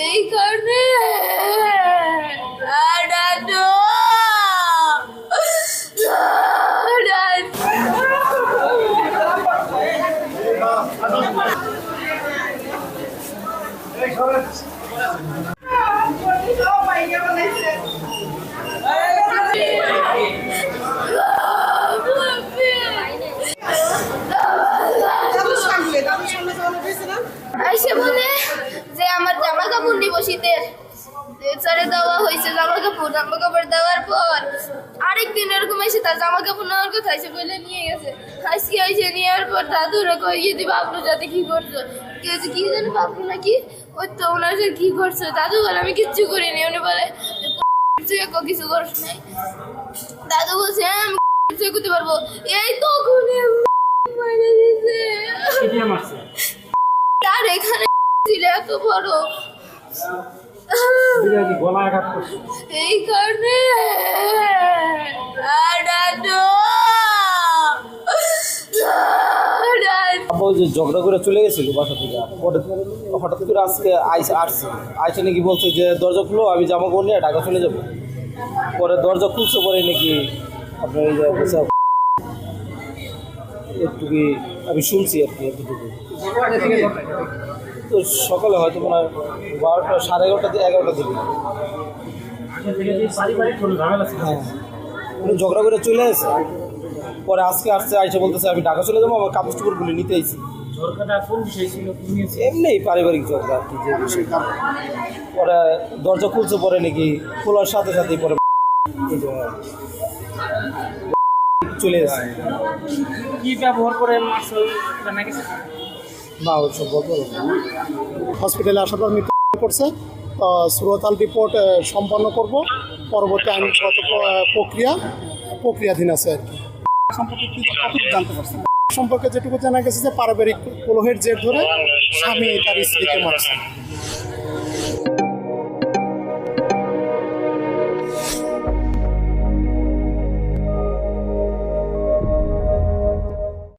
এই কারণে দাদু আইসে বলে যে আমার জামা কাপড় নিব শীতের ছেড়ে দেওয়া হয়েছে। জামা কাপড় দেওয়ার পর আরেকদিন এরকম এসে তার জামা কাপড় নেওয়ার কথা এসে বলে নিয়ে গেছে। আজকে এসে নেওয়ার পর দাদুরা কইয়ে দি বাবলু যাতে কি করছো কি জানো বাবলু নাকি ওই তো ওনার কি করছো দাদু বলে আমি কিচ্ছু করিনি। উনি বলে কিছু করিস নাই। দাদু বলছে হ্যাঁ আমি কিছু করতে পারবো। এই তখন তার এখানে ছিল এত বড় এই কারণে ঝগড়া করে চলে গেছিল বাসা থেকে। হঠাৎ করে আজকে আইসে নাকি বলছে যে দরজা খুলো আমি জামা কাপড় নিয়ে ঢাকা চলে যাবো। পরে দরজা খুলছে পরে নাকি আপনার এই যে একটু আমি শুনছি আর কি এতটুকু। তো সকালে হয়তো মনে হয় 12টা 11:30 দিকে হ্যাঁ উনি ঝগড়া করে চলে আসে। পরে আজকে আইসে বলতেছে আমি ঢাকা চলে যাবো, আমার কাপড় চোপড়গুলি নিতে আইছি। এমনি পারিবারিক ঝগড়া আর কি যে বিষয়। পরে দরজা খুলছে পরে নাকি খোলার সাথে সাথেই পরে চলে আসে। কি ব্যবহার করে না ওইসব বলতে হসপিটালে আসার পর মৃত্যু করছে। সুরতাল রিপোর্ট সম্পন্ন করব, পরবর্তী আইনগত প্রক্রিয়াধীন আছে আর কি। সম্পর্কে যেটুকু জানা গেছে যে পারিবারিক কলহের জের ধরে স্বামী তার স্ত্রীকে মারছে।